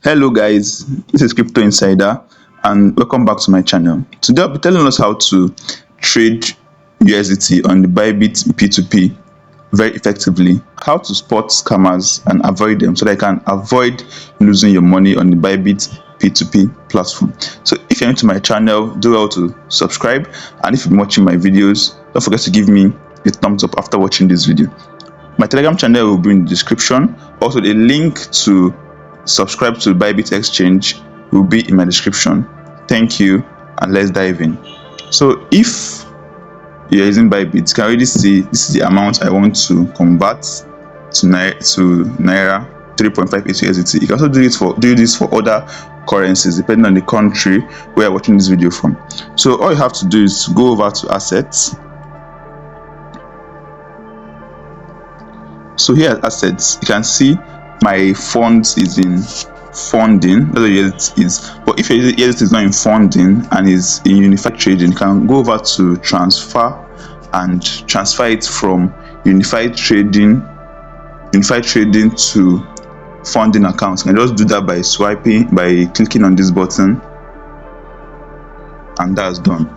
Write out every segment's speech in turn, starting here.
Hello guys, this is Crypto Insider and welcome back to my channel. Today I'll be telling us how to trade USDT on the Bybit P2P very effectively, how to spot scammers and avoid them so that you can avoid losing your money on the Bybit P2P platform. So if you're new to my channel, do well to subscribe, and if you're watching my videos, don't forget to give me a thumbs up after watching this video. My Telegram channel will be in the description. Also, the link to subscribe to Bybit Exchange will be in my description. Thank you, and let's dive in. So if you're using Bybit, you can already see this is the amount I want to convert to Naira 3.58 USDT. You can also do this for other currencies depending on the country where you're watching this video from. So all you have to do is go over to assets. So here at assets, you can see my funds is in funding. That's what it is. But if your USDT is not in funding and is in unified trading, you can go over to transfer and transfer it from unified trading to funding accounts. You can just do that by clicking on this button, and that's done.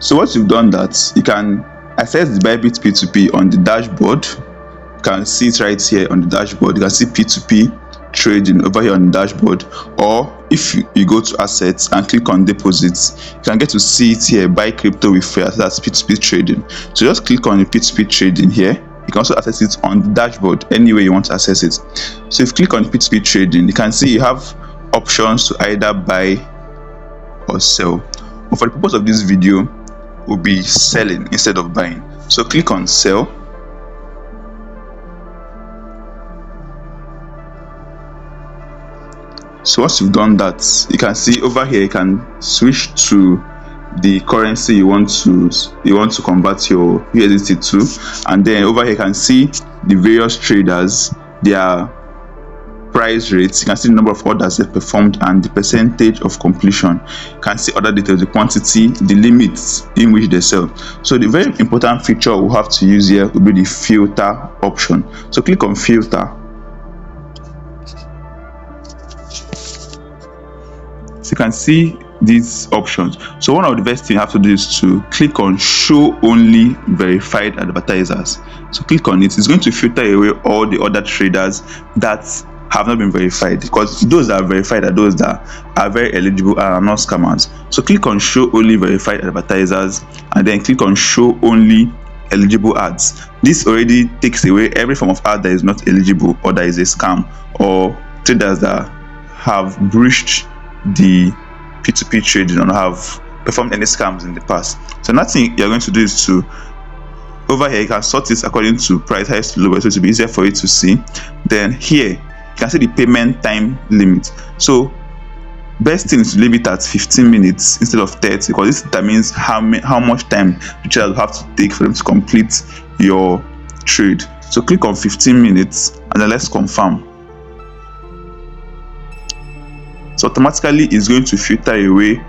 So once you've done that, you can access the Bybit P2P on the dashboard. You can see it right here on the dashboard. You can see P2P trading over here on the dashboard, or if you go to assets and click on deposits, you can get to see it here, buy crypto with fair. That's P2P trading. So just click on the P2P trading here. You can also access it on the dashboard any way you want to access it. So if you click on P2P trading, you can see you have options to either buy or sell, but for the purpose of this video we'll be selling instead of buying. So click on sell. So once you've done that, you can see over here you can switch to the currency you want to convert your USDT to, and then over here you can see the various traders, their price rates. You can see the number of orders they performed and the percentage of completion. You can see other details, the quantity, the limits in which they sell. So the very important feature we'll have to use here will be the filter option. So click on filter. So you can see these options. So one of the best things you have to do is to click on show only verified advertisers. So click on it. It's going to filter away all the other traders that have not been verified, because those that are verified are those that are very eligible and are not scammers. So click on show only verified advertisers, and then click on show only eligible ads. This already takes away every form of ad that is not eligible or that is a scam, or traders that have breached the P2P trading or have performed any scams in the past. So nothing you're going to do is to, over here you can sort this according to price, highest to lowest, so it will be easier for you to see. Then here you can see the payment time limit. So best thing is to leave it at 15 minutes instead of 30, because this determines how much time the trader will have to take for them to complete your trade. So click on 15 minutes and then let's confirm. So automatically it's going to filter away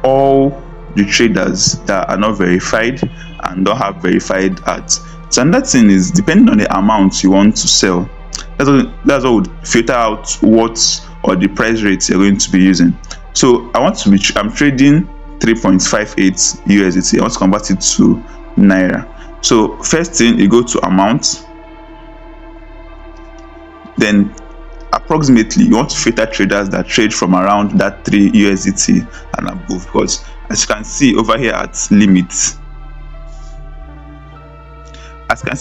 all the traders that are not verified and don't have verified ads. So another thing is, depending on the amount you want to sell, that's what would filter out what or the price rates you're going to be using. So I'm trading 3.58 USDT. I want to convert it to Naira. So first thing, you go to amount, then approximately you want to filter traders that trade from around that 3 USDT and above, because as you can see over here at limits, you can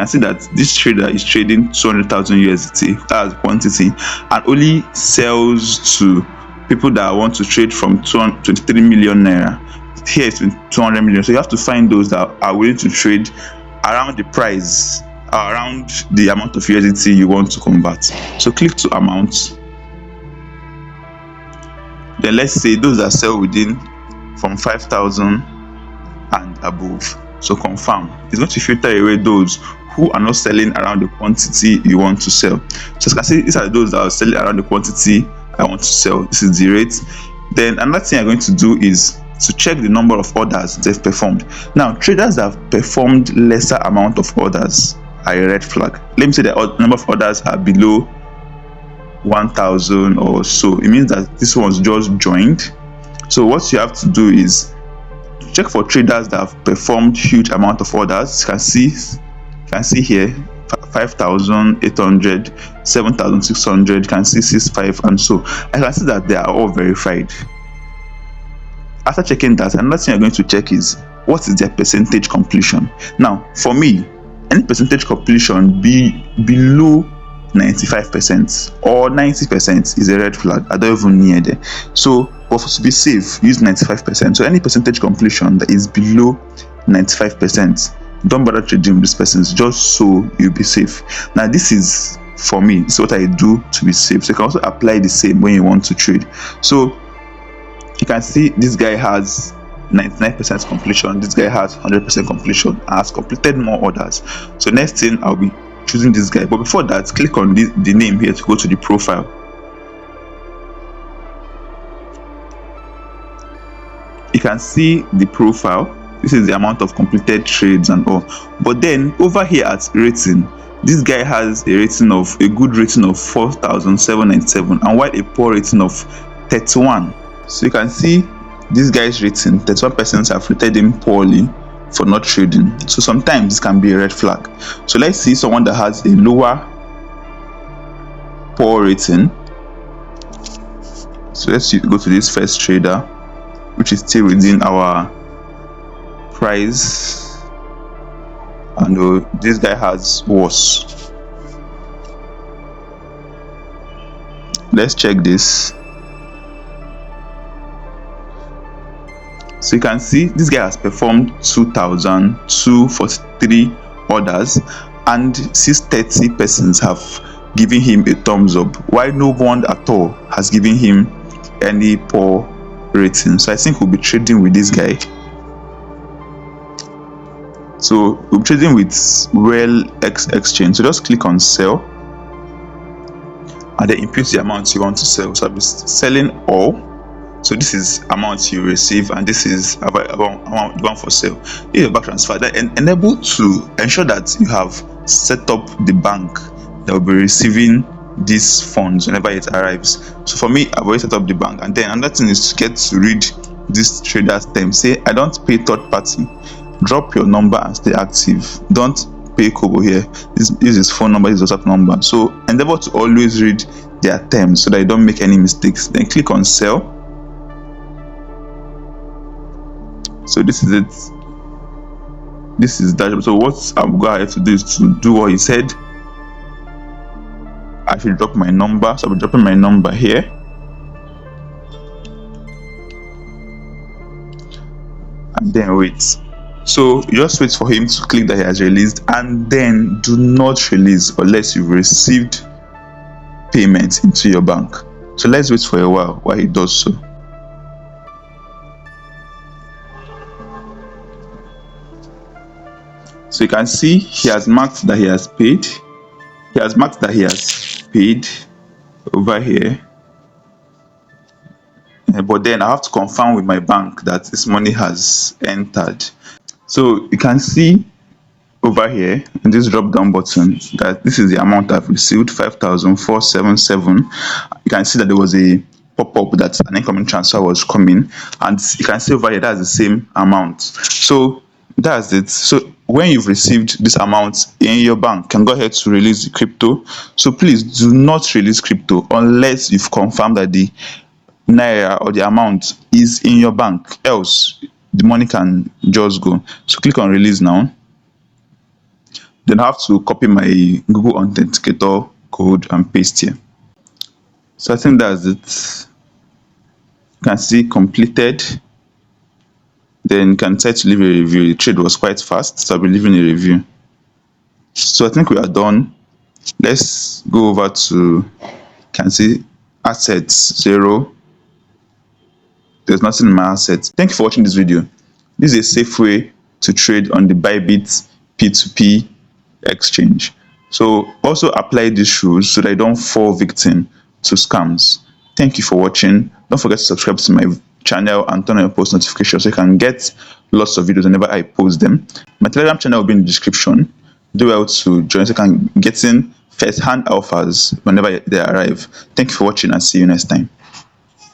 see that this trader is trading 200,000 USDT as quantity and only sells to people that want to trade from 23 million Naira. Here it's 200 million. So you have to find those that are willing to trade around the price, around the amount of USDT you want to convert. So click to amount. Then let's say those that sell within from 5,000 and above. So confirm. It's going to filter away those who are not selling around the quantity you want to sell. So as you can see, these are those that are selling around the quantity I want to sell. This is the rate. Then another thing I'm going to do is to check the number of orders they've performed. Now, traders that have performed lesser amount of orders are a red flag. Let me say the number of orders are below 1,000 or so. It means that this one's just joined. So what you have to do is check for traders that have performed huge amount of orders. You can see here 5,800, 7,600. You can see 65, and so I can see that they are all verified. After checking that, another thing you're going to check is what is their percentage completion. Now for me, any percentage completion below 95% or 90% is a red flag. I don't even near there. So but to be safe, use 95%. So any percentage completion that is below 95%, don't bother trading with these persons, just so you'll be safe. Now this is, for me, it's what I do to be safe. So you can also apply the same when you want to trade. So you can see this guy has 99% completion, this guy has 100% completion, has completed more orders. So next thing, I'll be choosing this guy. But before that, click on the name here to go to the profile. You can see the profile. This is the amount of completed trades and all. But then over here at rating, this guy has a good rating of 4,797, and while a poor rating of 31. So you can see this guy's rating, 31 persons have rated him poorly for not trading. So sometimes this can be a red flag. So let's see someone that has a lower poor rating. So let's go to this first trader, which is still within our price, and this guy has worse. Let's check this. So you can see this guy has performed 2,243 orders, and 630 persons have given him a thumbs up, while no one at all has given him any poor rating. So I think we'll be trading with this guy. So we'll be trading with Well X Exchange. So just click on sell and then input the amount you want to sell. So I'll be selling all. So this is amount you receive, and this is amount one for sale. If your bank transfer, that enable to ensure that you have set up the bank that will be receiving these funds whenever it arrives. So for me, I've already set up the bank, and then another thing is to get to read this trader's terms. Say I don't pay third party. Drop your number and stay active. Don't pay Kobo here. This is phone number, this is WhatsApp number. So endeavor to always read their terms so that you don't make any mistakes. Then click on sell. So this is it. This is dashboard. So what I'm going ahead to do is to do what he said. I should drop my number. So I'll be dropping my number here. And then wait. So you just wait for him to click that he has released, and then do not release unless you've received payment into your bank. So let's wait for a while he does so. So you can see he has marked that he has paid. He has marked that he has paid over here. But then I have to confirm with my bank that this money has entered. So you can see over here in this drop down button that this is the amount I've received, 5,477. You can see that there was a pop-up that an incoming transfer was coming, and you can see over here that's the same amount. So that's it. So when you've received this amount in your bank, you can go ahead to release the crypto. So please do not release crypto unless you've confirmed that the naira or the amount is in your bank, else the money can just go. So click on release now. Then I have to copy my Google Authenticator code and paste here. So I think that's it. You can see completed. Then you can decide to leave a review. The trade was quite fast, so I'll be leaving a review. So I think we are done. Let's go over to, you can see assets 0. There's nothing in my assets. Thank you for watching this video. This is a safe way to trade on the Bybit P2P exchange. So also apply these rules so that you don't fall victim to scams. Thank you for watching. Don't forget to subscribe to my channel and turn on your post notifications so you can get lots of videos whenever I post them. My Telegram channel will be in the description. Do well to join so you can get in first hand offers whenever they arrive. Thank you for watching and see you next time.